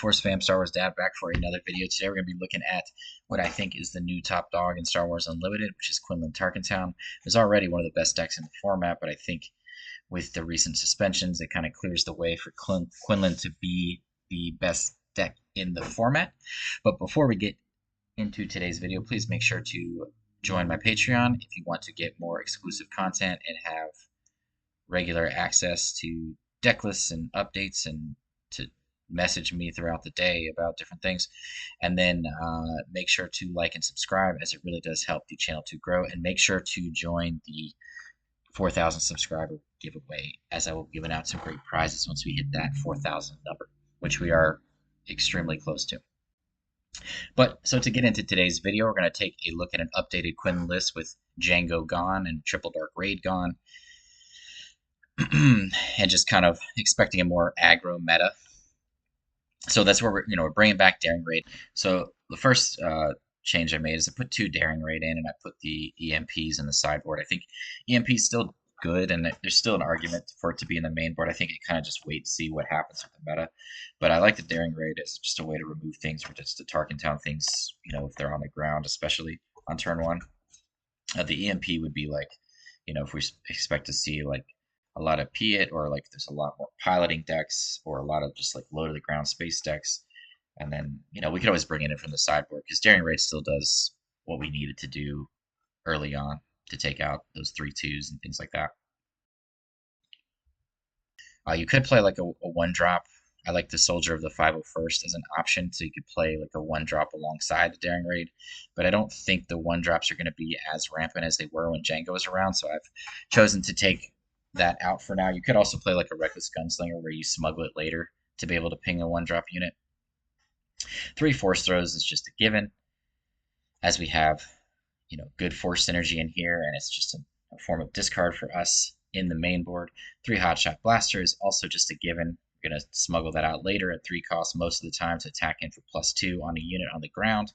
Force fam, Star Wars Dad, back for another video. Today we're going to be looking at what I think is the new top dog in Star Wars Unlimited, which is Quinlan Tarkintown. It's already one of the best decks in the format, but I think with the recent suspensions, it kind of clears the way for Quinlan to be the best deck in the format. But before we get into today's video, please make sure to join my Patreon if you want to get more exclusive content and have regular access to deck lists and updates, and to message me throughout the day about different things. And then make sure to like and subscribe, as it really does help the channel to grow. And make sure to join the 4,000 subscriber giveaway, as I will be giving out some great prizes once we hit that 4,000 number, which we are extremely close to. But so to get into today's video, we're going to take a look at an updated Quinlan list with Jango gone and Triple Dark Raid gone, and just kind of expecting a more aggro meta. So that's where we're bringing back Daring Raid. So the first change I made is I put 2 Daring Raid in, and I put the EMPs in the sideboard. I think EMP is still good, and there's still an argument for it to be in the main board. I think it kind of just wait to see what happens with the meta. But I like the Daring Raid as just a way to remove things, or just the Tarkintown things, if they're on the ground, especially on turn 1. The EMP would be like, if we expect to see like a lot of Piett, or like there's a lot more piloting decks, or a lot of just like low to the ground space decks. And then, we could always bring it in from the sideboard, because Daring Raid still does what we needed to do early on to take out those 3/2s and things like that. You could play like a 1-drop. I like the Soldier of the 501st as an option, so you could play like a 1-drop alongside the Daring Raid. But I don't think the 1-drops are going to be as rampant as they were when Jango was around, so I've chosen to take that out for now. You could also play like a Reckless Gunslinger, where you smuggle it later to be able to ping a 1-drop unit. 3 Force Throws is just a given, as we have good Force synergy in here, and it's just a form of discard for us in the main board. 3 Hotshot Blaster is also just a given. We're going to smuggle that out later at 3 cost most of the time to attack in for +2 on a unit on the ground.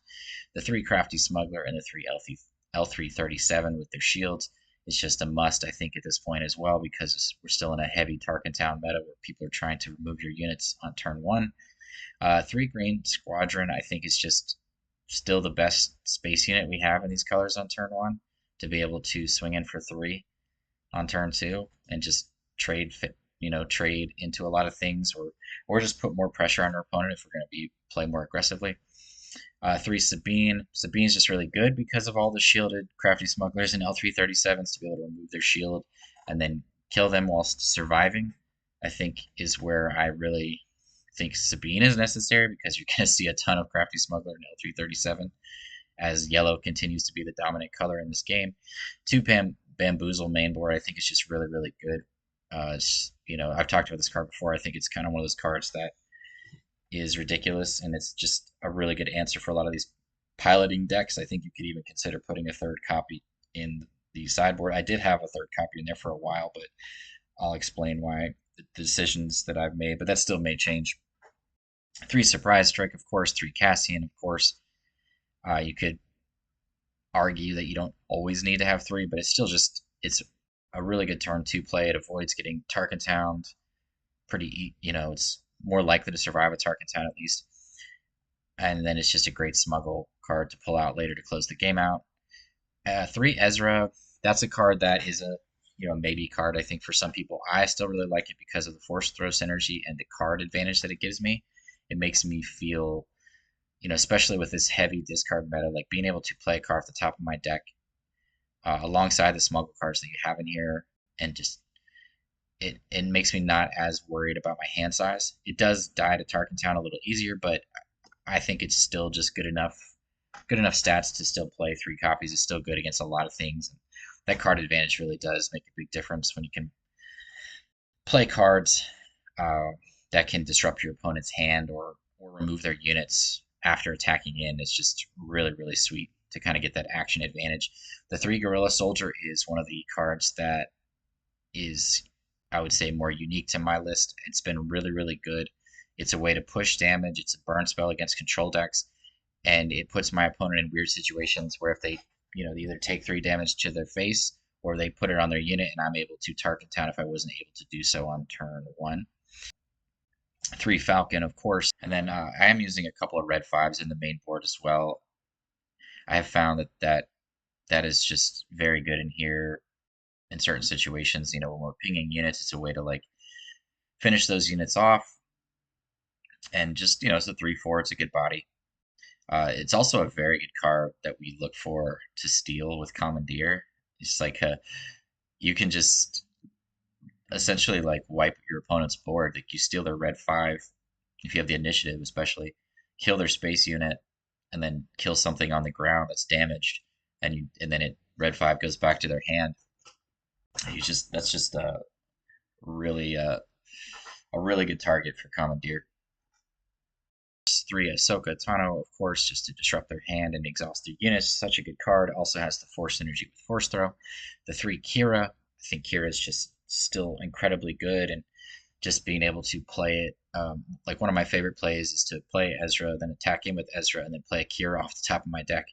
The 3 Crafty Smuggler and the 3 L337 with their shields is just a must, I think, at this point as well, because we're still in a heavy Tarkintown meta where people are trying to remove your units on turn 1. 3 Green Squadron, I think, is just still the best space unit we have in these colors on turn 1, to be able to swing in for 3 on turn 2 and just trade into a lot of things, or just put more pressure on our opponent if we're going to play more aggressively. 3 Sabine. Sabine's just really good because of all the shielded Crafty Smugglers and L337s, to be able to remove their shield and then kill them whilst surviving, I think, is where I really think Sabine is necessary, because you're going to see a ton of Crafty Smuggler and L337 as yellow continues to be the dominant color in this game. 2 Bamboozle main board, I think, is just really, really good. I've talked about this card before. I think it's kind of one of those cards that is ridiculous, and it's just a really good answer for a lot of these piloting decks. I think you could even consider putting a 3rd copy in the sideboard. I did have a 3rd copy in there for a while, but I'll explain why, the decisions that I've made, but that still may change. 3 Surprise Strike, of course. 3 Cassian, of course. You could argue that you don't always need to have 3, but it's a really good turn 2 play. It avoids getting Tarkintown pretty, it's more likely to survive a Tarkintown at least. And then it's just a great smuggle card to pull out later to close the game out. 3 Ezra, that's a card that is a maybe card, I think, for some people. I still really like it because of the Force Throw synergy and the card advantage that it gives me. It makes me feel, especially with this heavy discard meta, like being able to play a card off the top of my deck alongside the smuggle cards that you have in here, and just it makes me not as worried about my hand size. It does die to Tarkintown a little easier, but I think it's still just good enough stats to still play 3 copies. It's still good against a lot of things. And that card advantage really does make a big difference when you can play cards that can disrupt your opponent's hand, or remove their units after attacking in. It's just really, really sweet to kind of get that action advantage. The 3 Gorilla Soldier is one of the cards that is, I would say, more unique to my list. It's been really, really good. It's a way to push damage. It's a burn spell against control decks, and it puts my opponent in weird situations where if they, they either take 3 damage to their face, or they put it on their unit, and I'm able to Tarkintown if I wasn't able to do so on turn 1. Three Falcon, of course, and then I am using a couple of red fives in the main board as well. I have found that is just very good in here in certain situations. You know, when we're pinging units, it's a way to like finish those units off, and just it's a 3/4. It's a good body. It's also a very good card that we look for to steal with Commandeer. It's like you can just essentially like wipe your opponent's board. Like you steal their red five if you have the initiative, especially kill their space unit, and then kill something on the ground that's damaged, and then it red five goes back to their hand. You just that's just really a really good target for Commandeer. Three Ahsoka Tano, of course, just to disrupt their hand and exhaust their units. Such a good card. Also has the force synergy with Force Throw. The three Kira. I think Kira is just still incredibly good, and just being able to play it. Like one of my favorite plays is to play Ezra, then attack him with Ezra, and then play a Kira off the top of my deck,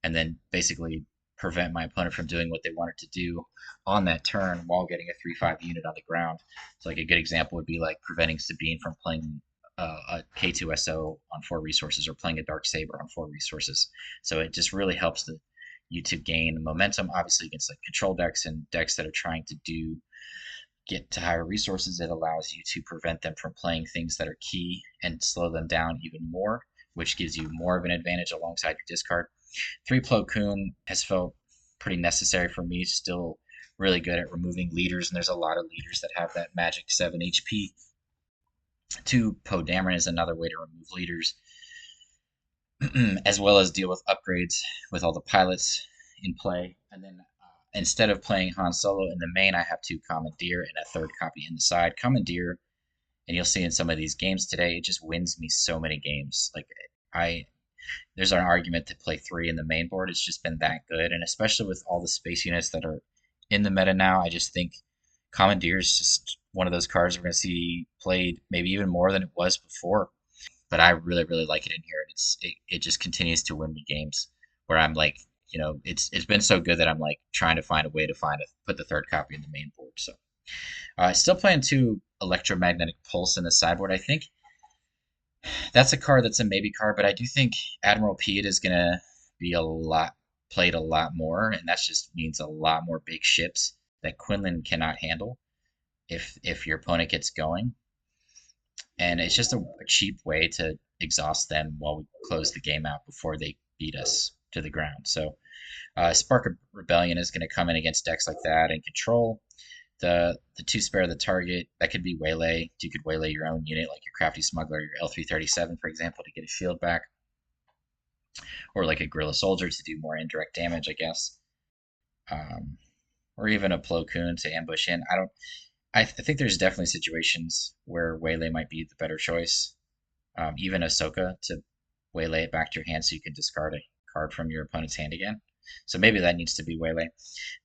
and then basically prevent my opponent from doing what they wanted to do on that turn while getting a 3/5 unit on the ground. So, like a good example would be like preventing Sabine from playing a K2SO on 4 resources or playing a Dark Saber on 4 resources. So it just really helps you to gain momentum, obviously against like control decks and decks that are trying to get to higher resources. It allows you to prevent them from playing things that are key and slow them down even more, which gives you more of an advantage alongside your discard. Three Plo Koon has felt pretty necessary for me. Still really good at removing leaders, and there's a lot of leaders that have that magic 7 HP. Two Poe Dameron is another way to remove leaders, as well as deal with upgrades with all the pilots in play. And then instead of playing Han Solo in the main, I have two Commandeer and a third copy in the side. Commandeer, and you'll see in some of these games today, it just wins me so many games. Like I there's an argument to play three in the main board. It's just been that good, and especially with all the space units that are in the meta now, I just think Commandeer is just one of those cards we're going to see played maybe even more than it was before. But I really, really like it in here, and it just continues to win me games where I'm like, it's been so good that I'm like trying to find a way to put the third copy in the main board. So still playing two Electromagnetic Pulse in the sideboard. I think that's a card that's a maybe card, but I do think Admiral Piett is gonna be a lot played a lot more, and that just means a lot more big ships that Quinlan cannot handle if your opponent gets going. And it's just a cheap way to exhaust them while we close the game out before they beat us to the ground. So Spark of Rebellion is going to come in against decks like that and control. The two spare the target, that could be waylay. You could waylay your own unit, like your Crafty Smuggler, your L337, for example, to get a shield back, or like a Guerrilla Soldier to do more indirect damage, I guess, um, or even a Plo Koon to ambush in. I think there's definitely situations where waylay might be the better choice. Even Ahsoka to waylay it back to your hand so you can discard a card from your opponent's hand again. So maybe that needs to be waylay.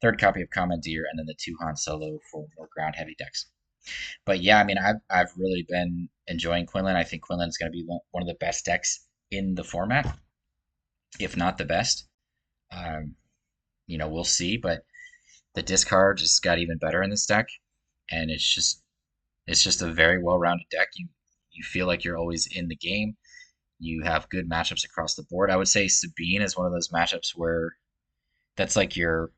Third copy of Commandeer, and then the two Han Solo for more ground heavy decks. But yeah, I mean, I've really been enjoying Quinlan. I think Quinlan's going to be one of the best decks in the format, if not the best. Um, we'll see. But the discard just got even better in this deck, and it's just a very well-rounded deck. You feel like you're always in the game. You have good matchups across the board. I would say Sabine is one of those matchups where that's like your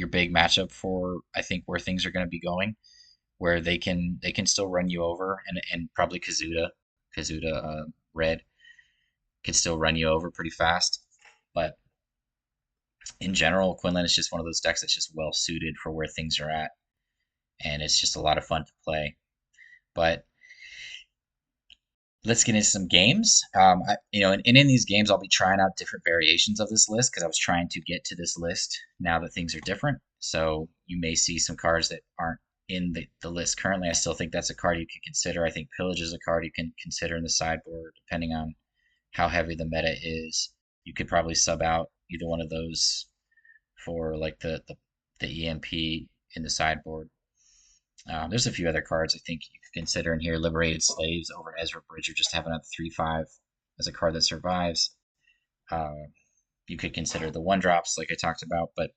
big matchup for I think where things are going to be going, where they can still run you over, and probably Kazuda red can still run you over pretty fast. But in general, Quinlan is just one of those decks that's just well suited for where things are at, and it's just a lot of fun to play. But let's get into some games. And in these games, I'll be trying out different variations of this list because I was trying to get to this list now that things are different. So you may see some cards that aren't in the list currently. I still think that's a card you can consider. I think Pillage is a card you can consider in the sideboard, depending on how heavy the meta is. You could probably sub out either one of those for like the EMP in the sideboard. There's a few other cards I think you could consider in here. Liberated Slaves over Ezra Bridger, just having a 3/5 as a card that survives. You could consider the 1-drops like I talked about, but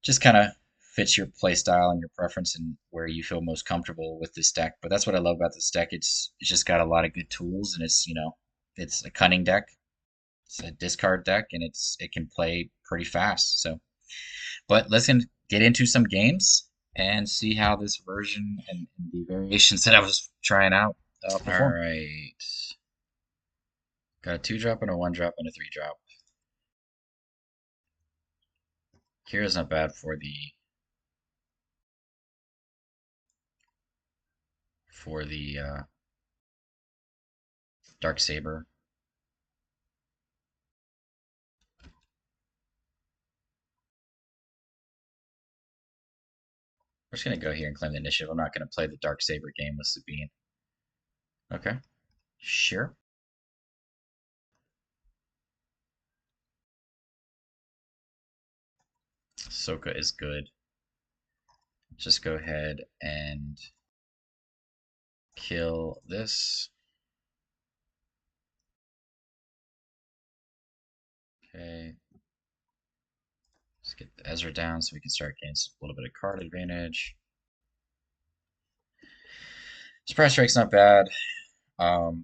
just kind of fits your play style and your preference and where you feel most comfortable with this deck. But that's what I love about this deck. It's just got a lot of good tools, and it's a cunning deck. It's a discard deck, and it can play pretty fast. So, but let's get into some games and see how this version and the variations that I was trying out All perform. right. Got a 2-drop and a 1-drop and a 3-drop. Kira's not bad for the Dark Saber. We're just gonna go here and claim the initiative. I'm not gonna play the Dark Saber game with Sabine. Okay, sure. Soka is good. Just go ahead and kill this. Okay. Let's get the Ezra down so we can start getting a little bit of card advantage. Surprise Strike's not bad. Um,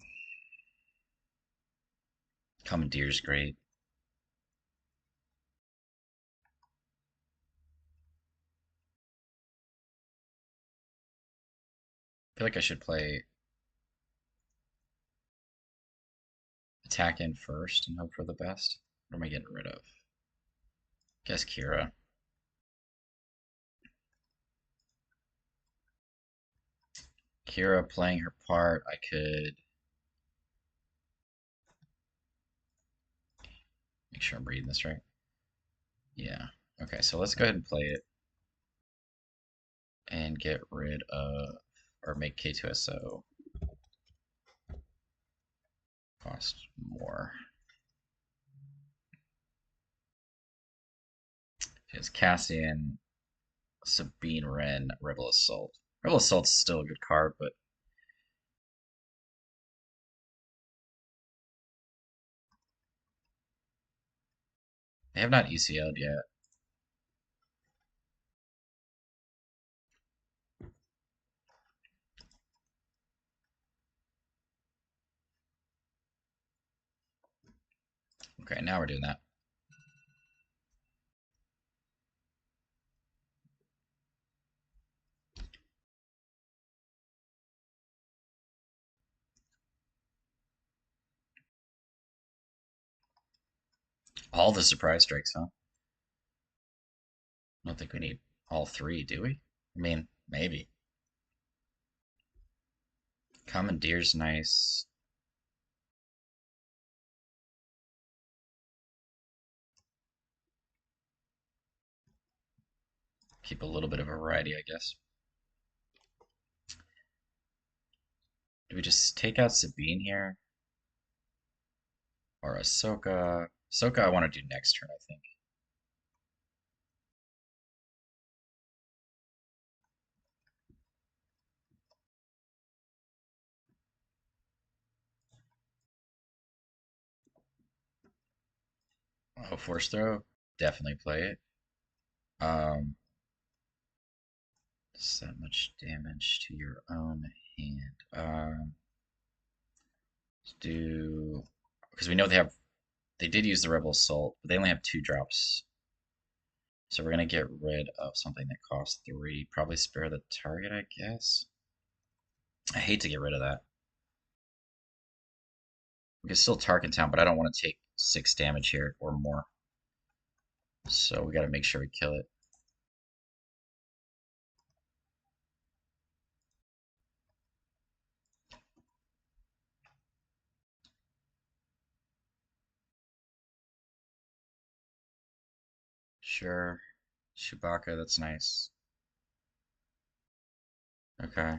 Commandeer's great. I feel like I should play attack in first and hope for the best. What am I getting rid of? Guess Kira. Kira playing her part, I could make sure I'm reading this right. Yeah. Okay, so let's go ahead and play it and get rid of, or make K2SO cost more. It's Cassian, Sabine Wren, Rebel Assault. Rebel Assault's still a good card, but they have not ECL'd yet. Okay, now we're doing that. All the surprise strikes, huh? I don't think we need all three, do we? I mean, maybe. Commandeer's nice. Keep a little bit of variety, I guess. Do we just take out Sabine here? Or Ahsoka? Ahsoka I want to do next turn, I think. Oh, Force Throw? Definitely play it. Um, Does that much damage to your own hand. Let's do because we know they did use the Rebel Assault, but they only have 2 drops. So we're gonna get rid of something that costs 3. Probably spare the target, I guess. I hate to get rid of that. We can still Tarkintown, but I don't want to take 6 damage here or more. So we gotta make sure we kill it. Sure. Chewbacca, that's nice. Okay.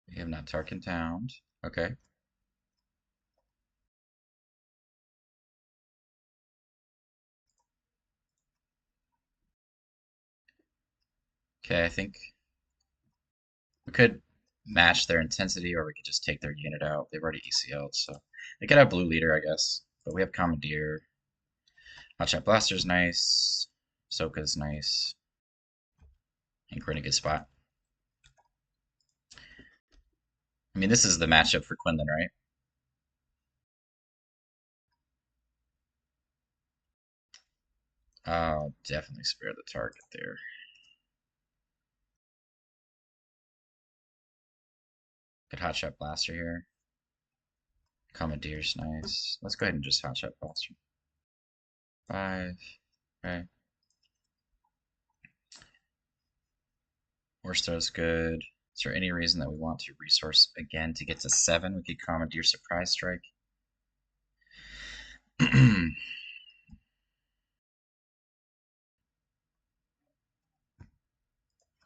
We have not Tarkintown. Okay. Okay, I think we could match their intensity, or we could just take their unit out. They've already ECL'd, so they could have blue leader, I guess. But we have Commandeer. Hotshot Blaster's nice. Soka's nice. And we're in a good spot. I mean, this is the matchup for Quinlan, right? Oh, definitely spare the target there. Good hotshot blaster here. Commandeer's nice. Let's go ahead and just hotshot blaster. 5. Okay. Horse throw's good. Is there any reason that we want to resource again to get to 7? We could commandeer surprise strike.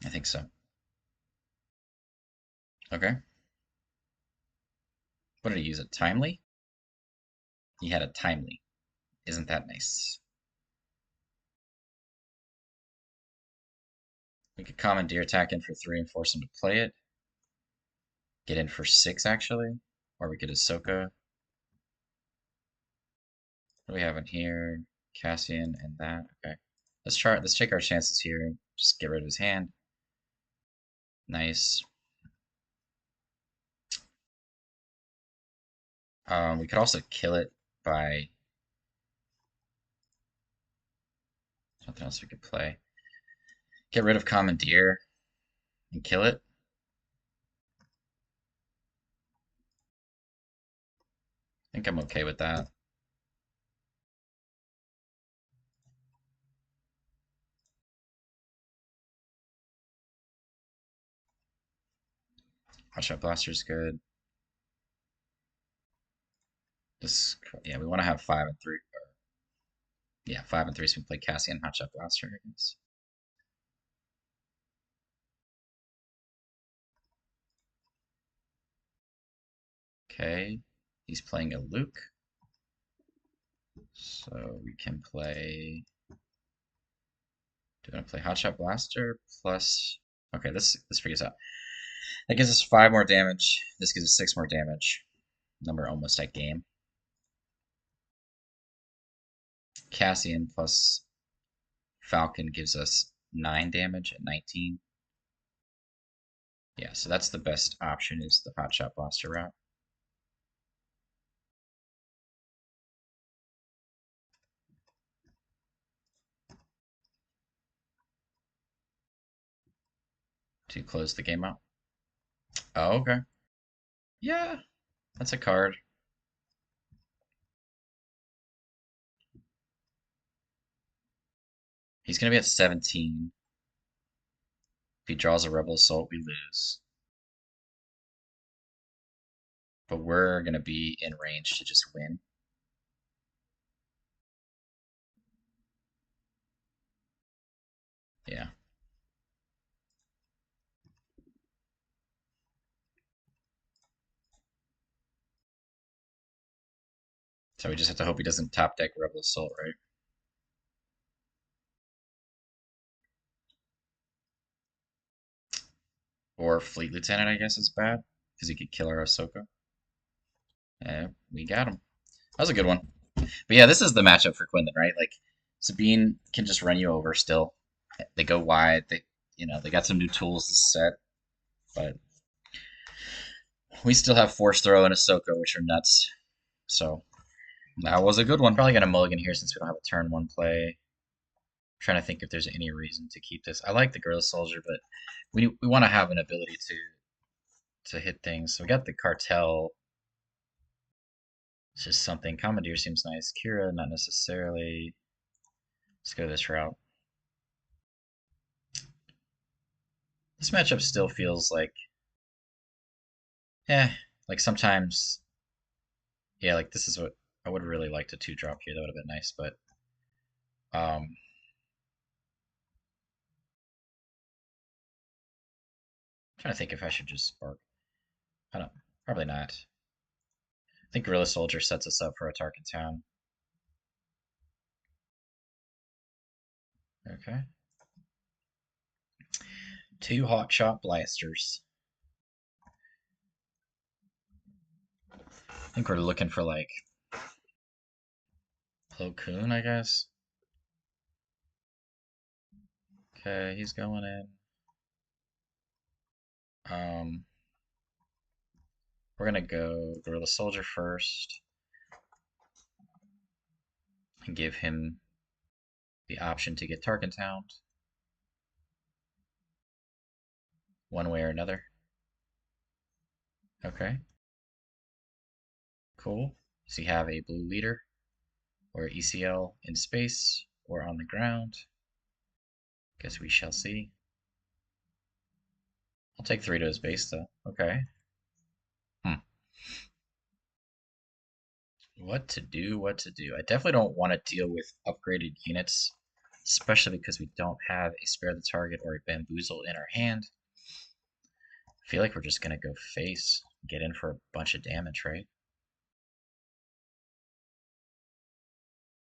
I think so. Okay. What did he use? A timely? He had a timely. Isn't that nice? We could commandeer attack in for 3 and force him to play it. Get in for 6, actually. Or we could Ahsoka. What do we have in here? Cassian and that. Okay. Let's take our chances here. Just get rid of his hand. Nice. We could also kill it by something else we could play. Get rid of Commandeer and kill it. I think I'm okay with that. Hotshot Blaster's good. Yeah, we want to have 5 and 3. Yeah, 5 and 3, so we can play Cassian Hotshot Blaster, I guess. Okay, he's playing a Luke. So we can play. Do we want to play Hotshot Blaster plus? Okay, this figures out. That gives us 5 more damage. This gives us 6 more damage. Number almost at game. Cassian plus Falcon gives us 9 damage at 19. Yeah, so that's the best option is the Hotshot Blaster route. To close the game out. Oh, okay. Yeah, that's a card. He's going to be at 17. If he draws a Rebel Assault, we lose. But we're going to be in range to just win. Yeah. So we just have to hope he doesn't top deck Rebel Assault, right? Or Fleet Lieutenant, I guess, is bad. Because he could kill our Ahsoka. Yeah, we got him. That was a good one. But yeah, this is the matchup for Quinlan, right? Like, Sabine can just run you over still. They go wide. They got some new tools to set. But we still have Force Throw and Ahsoka, which are nuts. So that was a good one. Probably gonna mulligan here since we don't have a turn 1 play. Trying to think if there's any reason to keep this. I like the Guerrilla Soldier, but we want to have an ability to hit things. So we got the Cartel. It's just something. Commandeer seems nice. Kira, not necessarily. Let's go this route. This matchup still feels like, like sometimes, yeah, like this is what I would really like to 2-drop here. That would have been nice, but um, I'm trying to think if I should just spark. I don't. Probably not. I think Guerrilla Soldier sets us up for a Tarkintown. Okay. 2 Hotshot Blasters. I think we're looking for like Plo Koon, I guess. Okay, he's going in. Um, we're gonna go Gorilla Soldier first and give him the option to get Tarkintown one way or another. Okay, cool. Does he have a blue leader or ECL in space or on the ground? Guess we shall see. I'll take 3 to his base though. Okay. Hmm. What to do, what to do. I definitely don't want to deal with upgraded units, especially because we don't have a spare the target or a bamboozle in our hand. I feel like we're just going to go face, get in for a bunch of damage, right?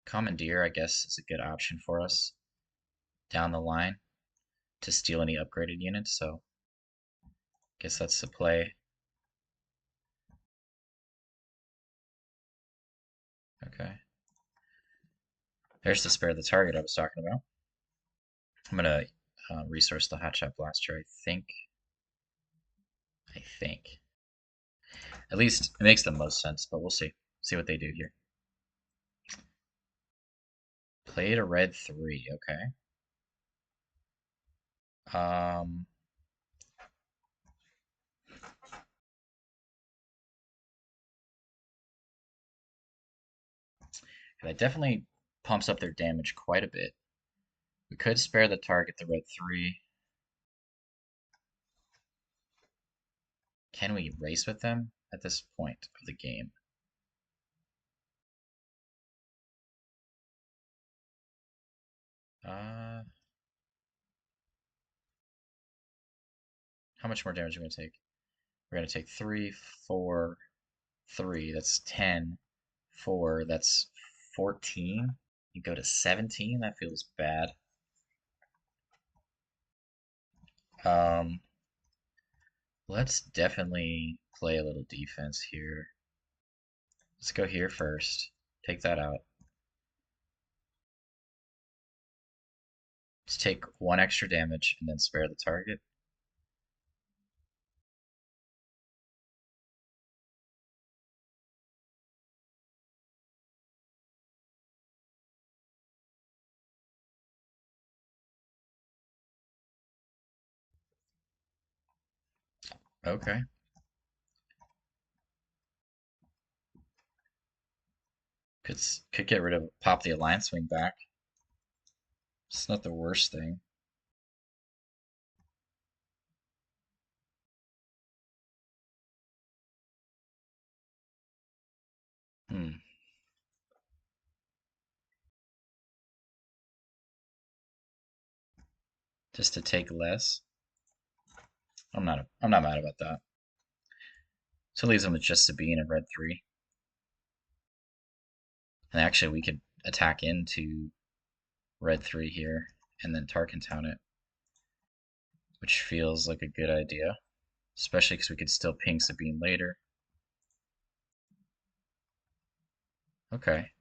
Commandeer, I guess, is a good option for us down the line to steal any upgraded units, so I guess that's the play. Okay. There's the spare the target I was talking about. I'm going to resource the Hotshot Blaster, I think. I think. At least it makes the most sense, but we'll see. See what they do here. Played a red 3, okay. Um, that definitely pumps up their damage quite a bit. We could spare the target the red 3. Can we race with them at this point of the game? Uh, how much more damage are we going to take? We're going to take 3, 4, 3. That's 10. 4, that's 14. You go to 17. That feels bad. Um, let's definitely play a little defense here. Let's go here first. Take that out. Let's take 1 extra damage and then spare the target. Okay. Could get rid of pop the alliance swing back. It's not the worst thing. Hmm. Just to take less. I'm not mad about that. So it leaves him with just Sabine and red 3. And actually we could attack into red 3 here and then Tarkintown it, which feels like a good idea. Especially because we could still ping Sabine later. Okay.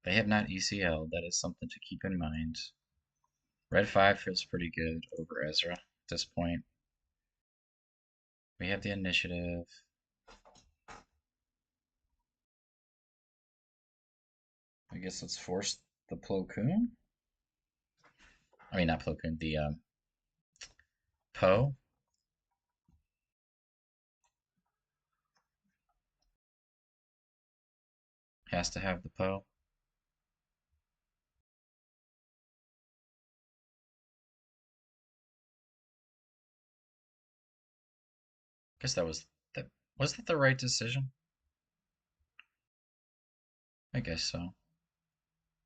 They have not ECL. That is something to keep in mind. Red 5 feels pretty good over Ezra at this point. We have the initiative. I guess let's force the Plo Koon. I mean, not Plo Koon, the Poe. Has to have the Poe. Guess that was that the right decision? I guess so.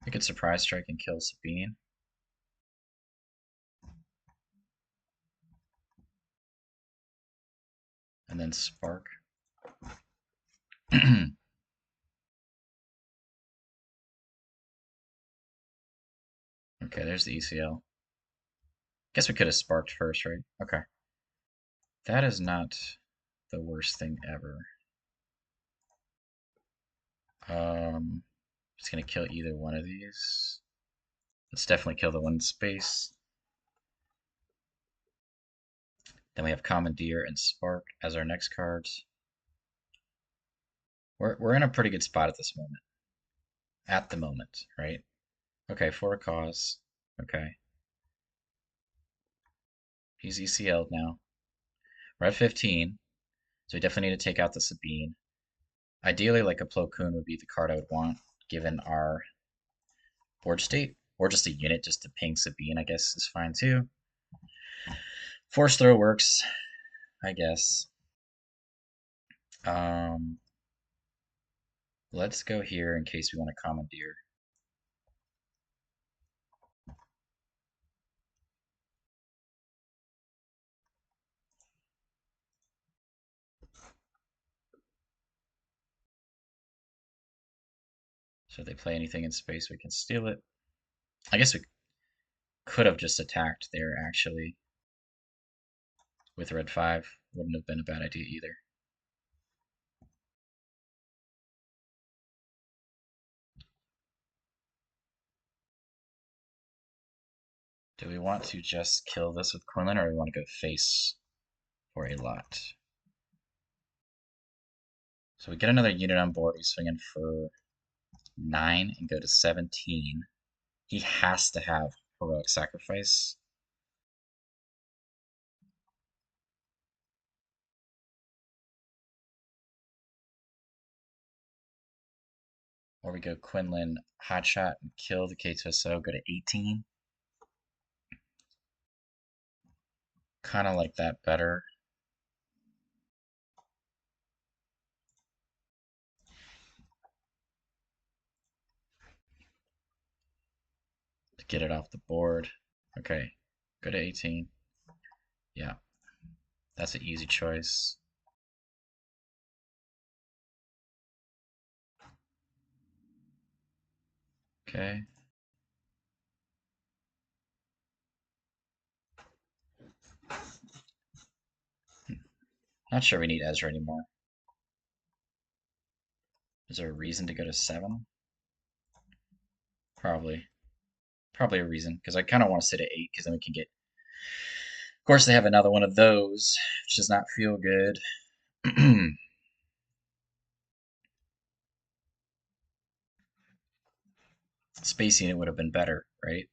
We could surprise strike and kill Sabine. And then spark. Okay, there's the ECL. Guess we could have sparked first, right? Okay. That is not the worst thing ever. It's gonna kill either one of these. Let's definitely kill the one in space. Then we have Commandeer and Spark as our next cards. We're in a pretty good spot at this moment. At the moment, right? Okay, for a cause. Okay. He's ECL'd now. We're at 15, so we definitely need to take out the Sabine. Ideally, like a Plo Koon would be the card I would want, given our board state. Or just a unit just to ping Sabine, I guess, is fine too. Force Throw works, I guess. Let's go here in case we want to Commandeer. So if they play anything in space, we can steal it. I guess we could have just attacked there, actually. With red 5. Wouldn't have been a bad idea either. Do we want to just kill this with Quinlan, or do we want to go face for a lot? So we get another unit on board. We swing in for 9 and go to 17. He has to have Heroic Sacrifice. Or we go Quinlan Hotshot and kill the K2SO, go to 18. Kind of like that better. To get it off the board. Okay, go to 18. Yeah, that's an easy choice. Okay. Not sure we need Ezra anymore. Is there a reason to go to 7? Probably. Probably a reason, because I kind of want to sit at 8, because then we can get... Of course, they have another one of those, which does not feel good. Space Unit would have been better, right?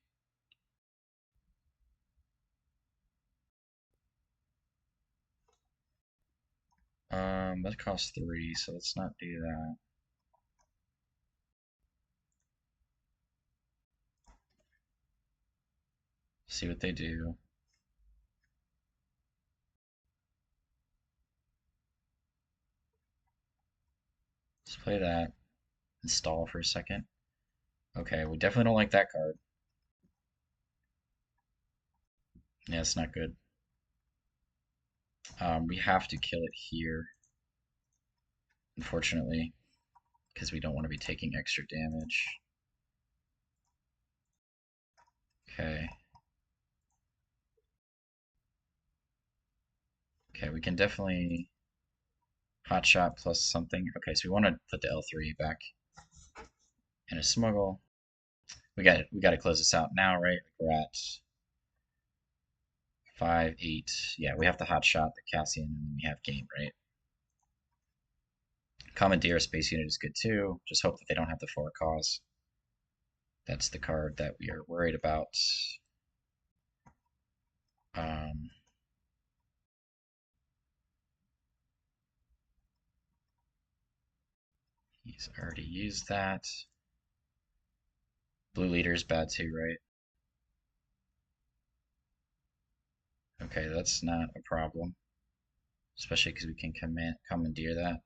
That costs 3, so let's not do that. See what they do. Let's play that. Install for a second. Okay, we definitely don't like that card. Yeah, it's not good. We have to kill it here, unfortunately, because we don't want to be taking extra damage. Okay. Okay, we can definitely hotshot plus something. Okay, so we want to put the L3 back in a smuggle. We got to close this out now, right? We're at 5, 8. Yeah, we have to hotshot the Cassian, and then we have game, right? Commandeer Space Unit is good too. Just hope that they don't have the for a cause. That's the card that we are worried about. He's already used that. Blue leader is bad too, right? Okay, that's not a problem. Especially because we can commandeer that.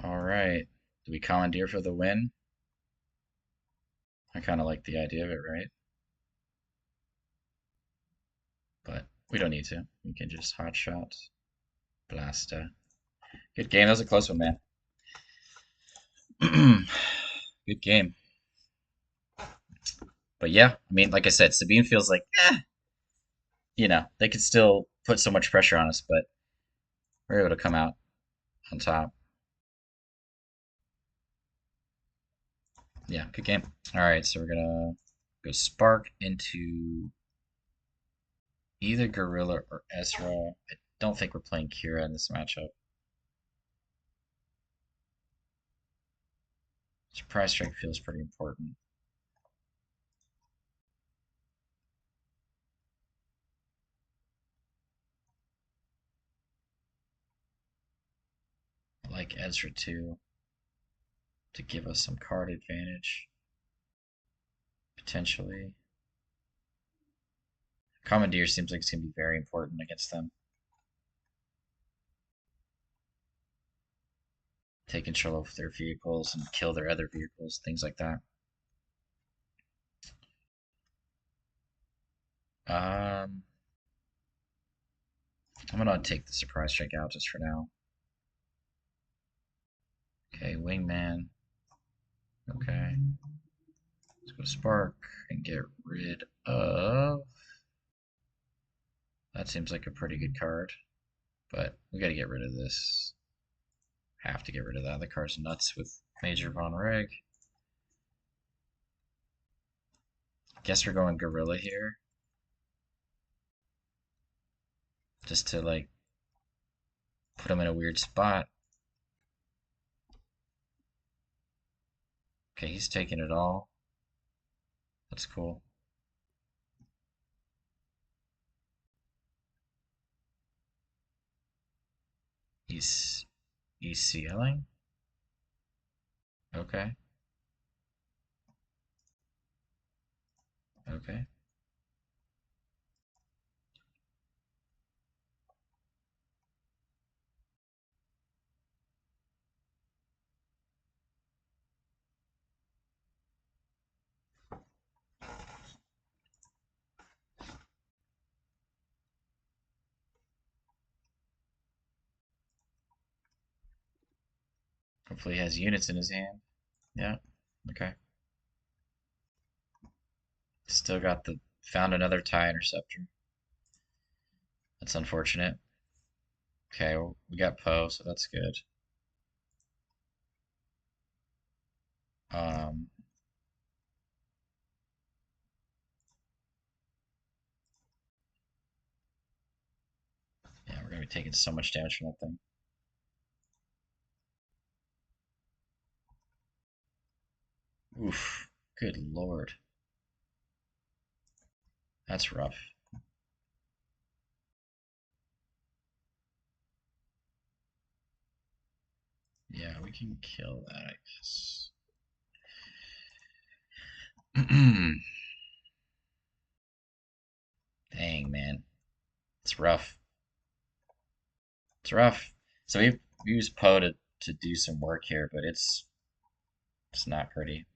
Alright. Do we commandeer for the win? I kind of like the idea of it, right? But we don't need to. We can just hotshot. Blasta. Good game. That was a close one, man. Good game. But yeah, I mean, like I said, Sabine feels like, they could still put so much pressure on us, but we're able to come out on top. Yeah, good game. All right, so we're gonna go Spark into either Gorilla or Ezra. I don't think we're playing Kira in this matchup. Surprise Strike feels pretty important. I like Ezra too, to give us some card advantage, potentially. Commandeer seems like it's going to be very important against them. Take control of their vehicles and kill their other vehicles, things like that. Um, I'm gonna take the surprise strike out just for now. Okay, wingman. Okay, let's go spark and get rid of. That seems like a pretty good card, but we got to get rid of this. Have to get rid of that. The card's nuts with Major Vonreg. Guess we're going Gorilla here, just to like put him in a weird spot. Okay, he's taking it all. That's cool. He's ECLing? Okay. Okay. Hopefully he has units in his hand. Yeah. Okay. Still got the found another tie interceptor. That's unfortunate. Okay, well, we got Poe, so that's good. Um, yeah, we're gonna be taking so much damage from that thing. Oof. Good lord. That's rough. Yeah, we can kill that, I guess. Dang, man. It's rough. It's rough. So we've used Poe to do some work here, but it's not pretty.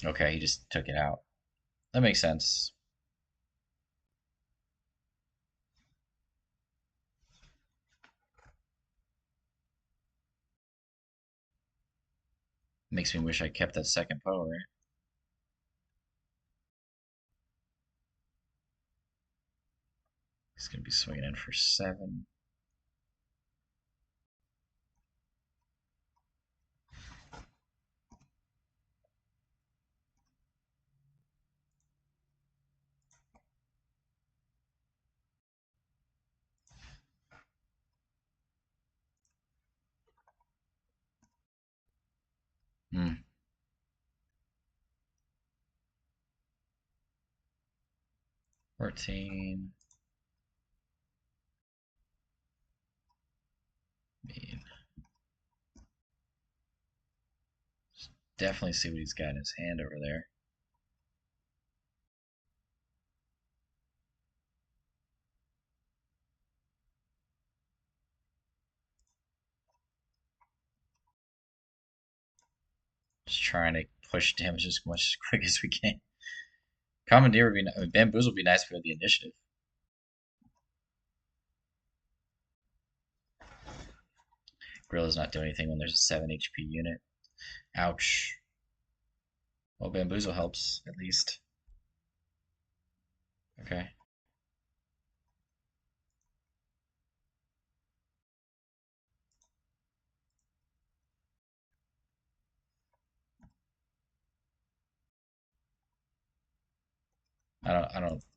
Okay, he just took it out. That makes sense. Makes me wish I kept that second Poe, right? He's gonna be swinging in for 7. Hmm. 14. Mean. Definitely see what he's got in his hand over there. Just trying to push damage as much as quick as we can. Commandeer would be Bamboozle would be nice for the initiative. Gorilla's not doing anything when there's a 7 HP unit. Ouch. Well, Bamboozle helps, at least. Okay.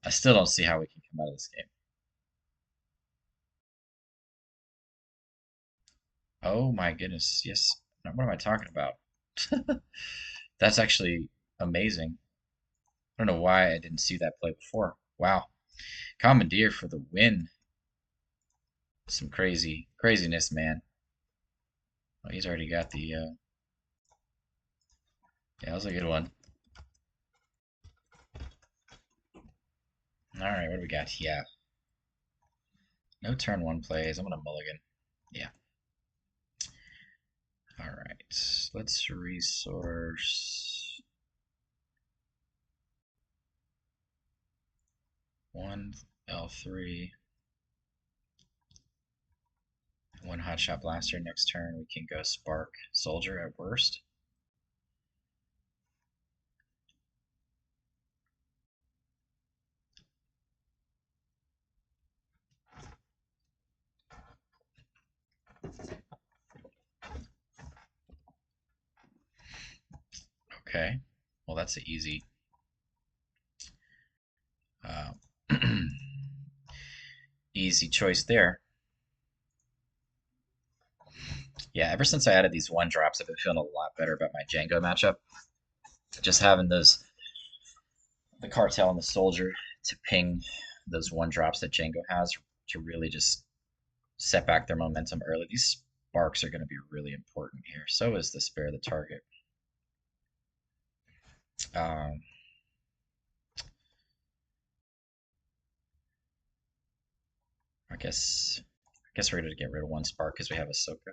I still don't see how we can come out of this game. Oh my goodness, yes. What am I talking about? That's actually amazing. I don't know why I didn't see that play before. Wow. Commandeer for the win. Some craziness, man. Oh, he's already got the, yeah, that was a good one. Alright, what do we got here? No turn one plays. I'm gonna mulligan. Yeah. Alright, let's resource one L3, one hotshot blaster. Next turn we can go spark soldier at worst. Okay, well that's an easy. Uh, easy choice there. Yeah, ever since I added these one drops, I've been feeling a lot better about my Jango matchup. Just having the cartel and the soldier to ping those one drops that Jango has to really just set back their momentum early. These sparks are going to be really important here. So is the spare the target. Um, I guess we're going to get rid of one spark because we have Ahsoka.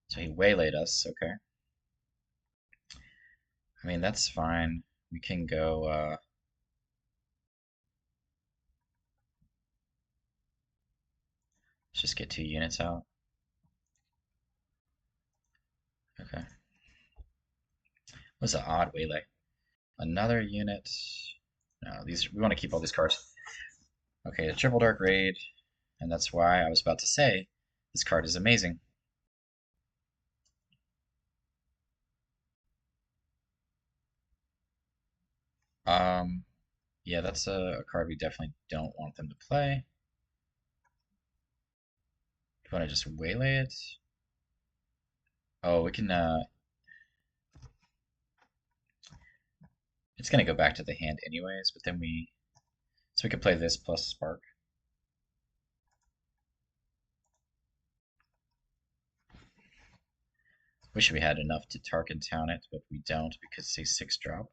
So he waylaid us. Okay. I mean that's fine. We can go. Let's just get 2 units out. Okay. What's an odd waylay? Another unit. No, these we want to keep all these cards. Okay, a triple dark raid, and that's why I was about to say this card is amazing. Um, yeah, that's a card we definitely don't want them to play. Do you want to just waylay it? Oh, we can. It's gonna go back to the hand anyways, but then so we can play this plus spark. Wish we had enough to Tarkintown it, but we don't because it's a 6-drop.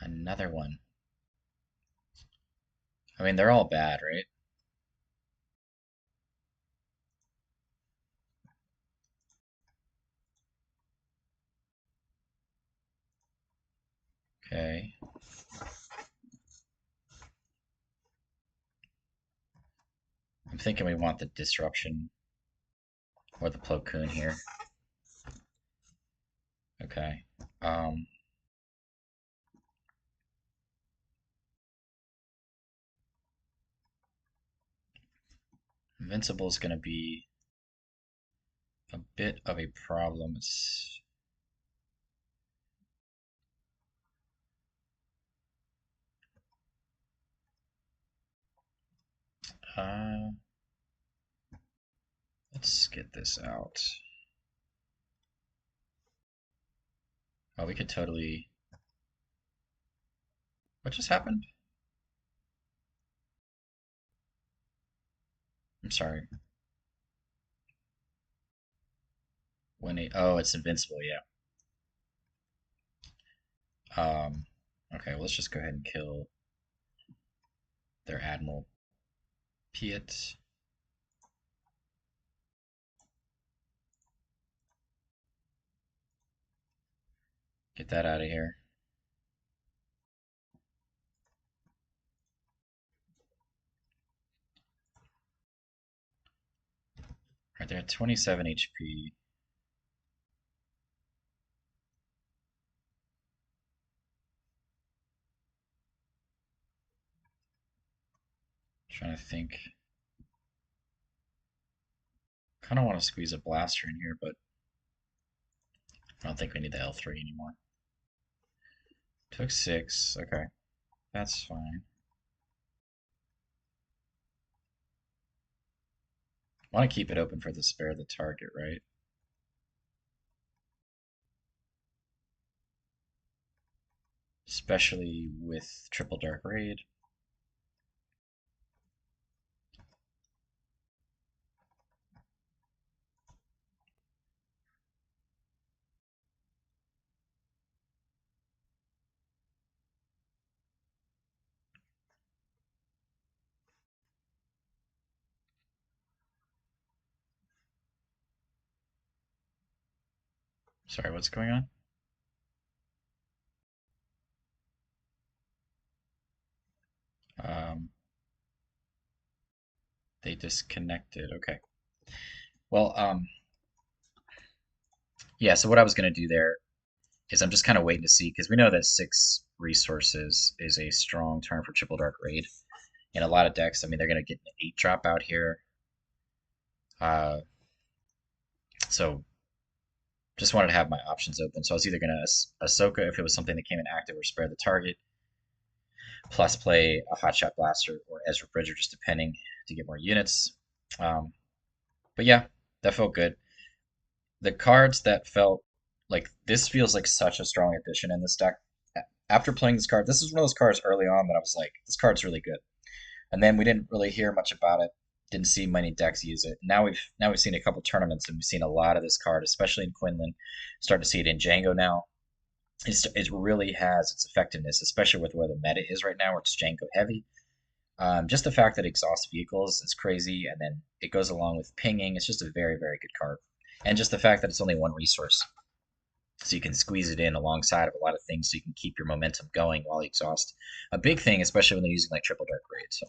Another one. I mean, they're all bad, right? Okay. I'm thinking we want the disruption or the Plo Koon here. Okay. Um, Invincible is going to be a bit of a problem. Uh, let's get this out. Oh, we could totally. What just happened? I'm sorry. Oh, it's invincible. Yeah. Okay. Well, let's just go ahead and kill their admiral, Piett. Get that out of here. Right, they're at 27 HP. Trying to think. Kind of want to squeeze a blaster in here, but I don't think we need the L3 anymore. Took 6. Okay, that's fine. Want to keep it open for the spare the target, right? Especially with triple dark raid. Sorry, what's going on? Um, they disconnected. Okay. Well, yeah. So what I was gonna do there is I'm just kind of waiting to see because we know that 6 resources is a strong turn for triple dark raid in a lot of decks. I mean, they're gonna get an 8 drop out here. Uh, so just wanted to have my options open. So I was either gonna Ahsoka if it was something that came in active or spare the target, plus play a Hotshot Blaster or Ezra Bridger, just depending to get more units. Um, but yeah, that felt good. The cards that felt like this feels like such a strong addition in this deck. After playing this card, this is one of those cards early on that I was like, this card's really good. And then we didn't really hear much about it. Didn't see many decks use it. Now we've seen a couple tournaments and we've seen a lot of this card, especially in Quinlan. Starting to see it in Jango now. It really has its effectiveness, especially with where the meta is right now, where it's Jango heavy. Just the fact that it exhausts vehicles is crazy, and then it goes along with pinging. It's just a very, very good card. And just the fact that it's only 1 resource. So you can squeeze it in alongside of a lot of things so you can keep your momentum going while you exhaust. A big thing, especially when they're using like triple dark raid. So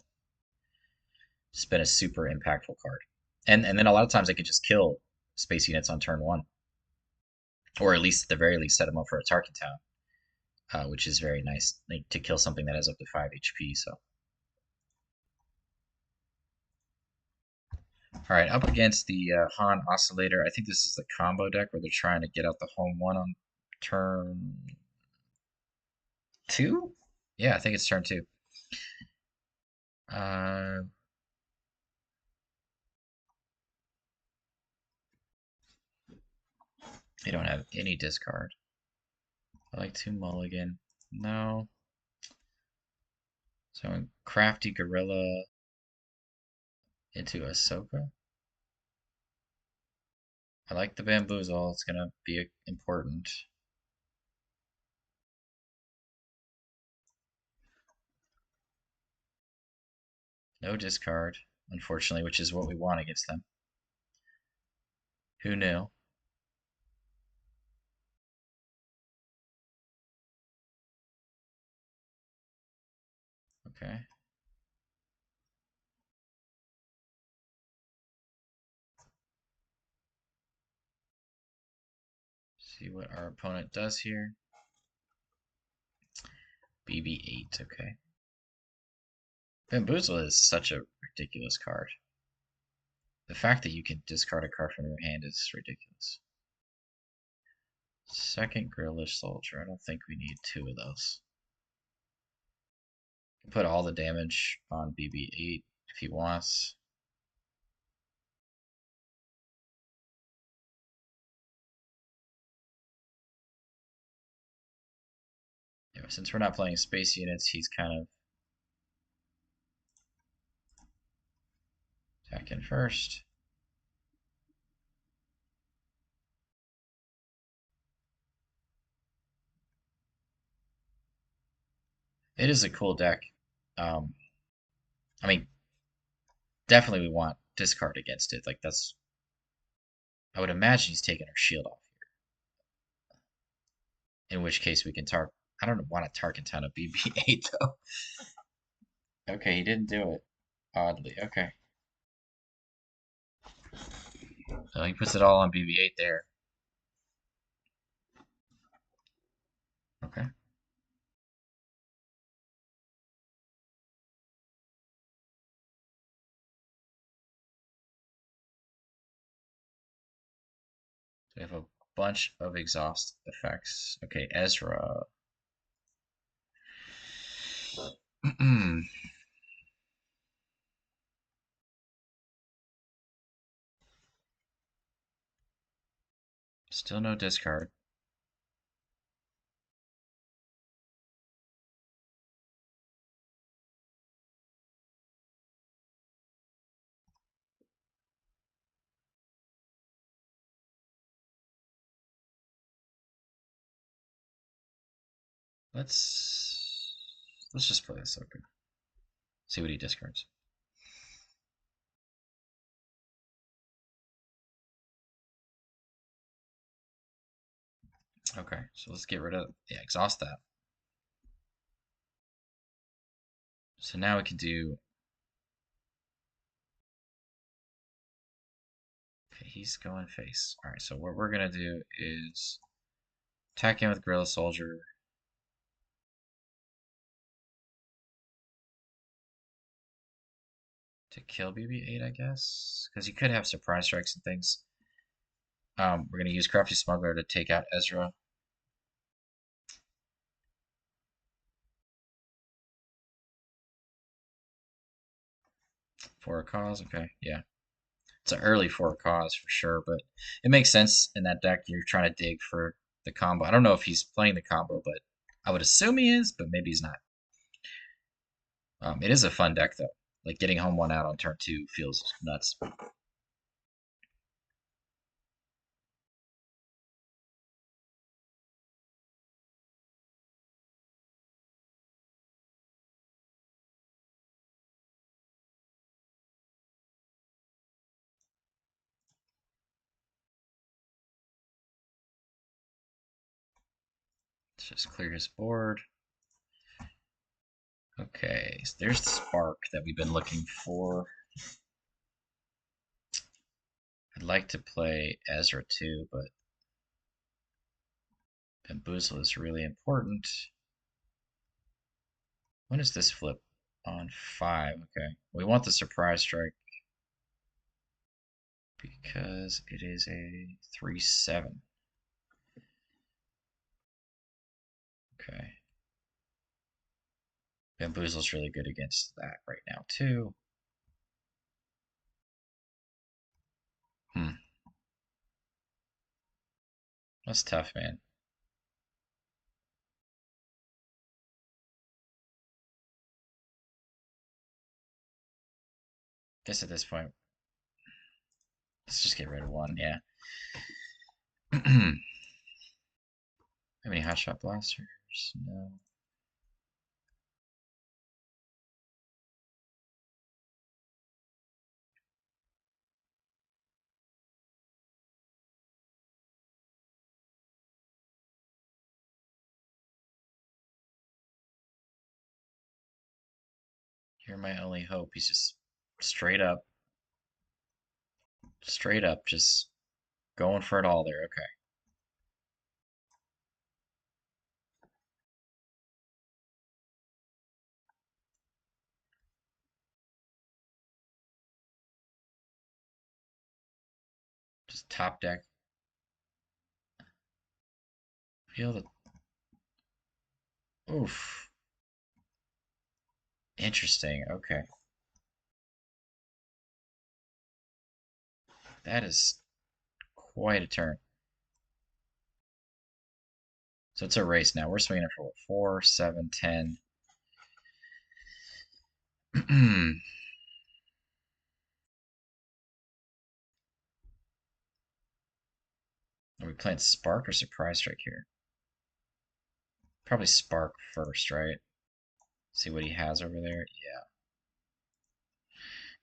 it's been a super impactful card. And then a lot of times they can just kill space units on turn 1. Or at least at the very least set them up for a Tarkintown, which is very nice like, to kill something that has up to 5 HP. So all right, up against the Han Oscillator. I think this is the combo deck where they're trying to get out the home 1 on turn 2. Yeah, I think it's turn 2. Uh, they don't have any discard. I like to mulligan. No. So crafty gorilla into Ahsoka. I like the bamboozle. It's gonna be important. No discard, unfortunately, which is what we want against them. Who knew? Okay. See what our opponent does here. BB8, okay. Bamboozle is such a ridiculous card. The fact that you can discard a card from your hand is ridiculous. Second Grillish Soldier. I don't think we need 2 of those. Put all the damage on BB8 if he wants. Yeah, since we're not playing space units, he's kind of attacking first. It is a cool deck. Um, I mean, definitely we want discard against it. Like that's, I would imagine he's taking our shield off here. In which case we can target. I don't want to Tarkintown a BB8 though. Okay, he didn't do it. Oddly, okay. So he puts it all on BB-8 there. Okay. So we have a bunch of exhaust effects. Okay, Ezra. Still no discard. Let's just play this. Okay. See what he discards. Okay, so let's get rid of, yeah, exhaust that. So now we can do, okay, he's going face. All right, so what we're gonna do is attack him with Guerrilla Soldier. To kill BB-8, I guess, because you could have surprise strikes and things. We're gonna use Crafty Smuggler to take out Ezra. For a cause, okay, yeah. It's an early for a cause for sure, but it makes sense in that deck. You're trying to dig for the combo. I don't know if he's playing the combo, but I would assume he is, but maybe he's not. It is a fun deck though. Like getting home one out on turn 2 feels nuts. Let's just clear his board. Okay, so there's the spark that we've been looking for. I'd like to play Ezra too, but Bamboozle is really important. When is this flip? On 5, okay. We want the surprise strike because it is a 3/7. Okay. Bamboozle's really good against that right now too. Hmm. That's tough, man. Guess at this point, let's just get rid of one, yeah. Have any hotshot blasters? No. You're my only hope. He's just straight up, just going for it all there. Okay. Just top deck. Feel the. Oof. Interesting. Okay. That is quite a turn. So it's a race now. We're swinging it for what, 4, 7, 10. Are we playing Spark or Surprise Strike here? Probably Spark first, right? See what he has over there. Yeah.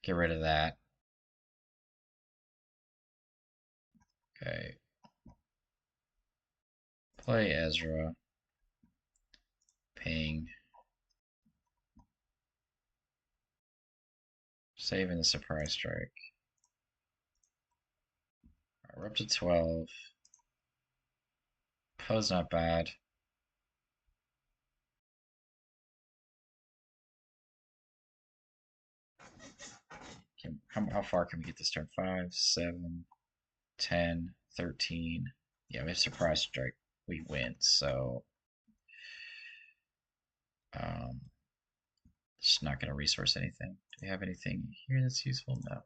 Get rid of that. Okay. Play Ezra. Ping. Saving the Surprise Strike. We're up to 12. Poe's not bad. How far can we get this turn? 5, 7, 10, 13. Yeah, we have surprise strike. We win, so um, just not going to resource anything. Do we have anything here that's useful? No.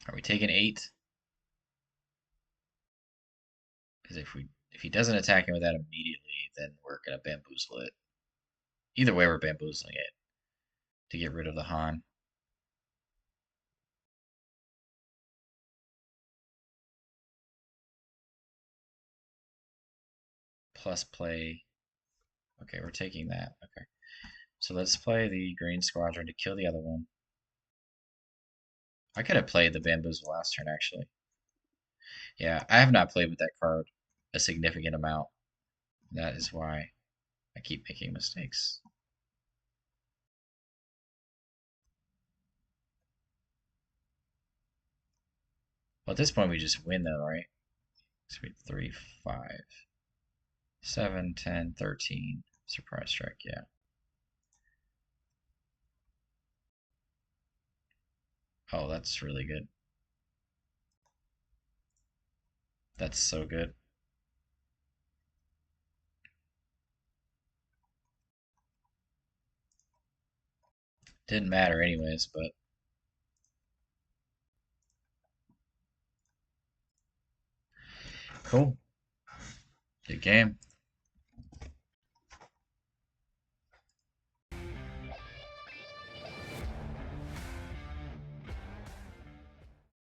Are we taking 8? Because if he doesn't attack him with that immediately, then we're going to bamboozle it. Either way, we're bamboozling it to get rid of the Han. Plus play. Okay, we're taking that. Okay. So let's play the Green Squadron to kill the other one. I could have played the Bamboozle last turn, actually. Yeah, I have not played with that card a significant amount. That is why I keep making mistakes. Well, at this point, we just win, though, right? So we 3, 5, 7, 10, 13. Surprise strike, yeah. Oh, that's really good. That's so good. Didn't matter anyways, but cool. Good game.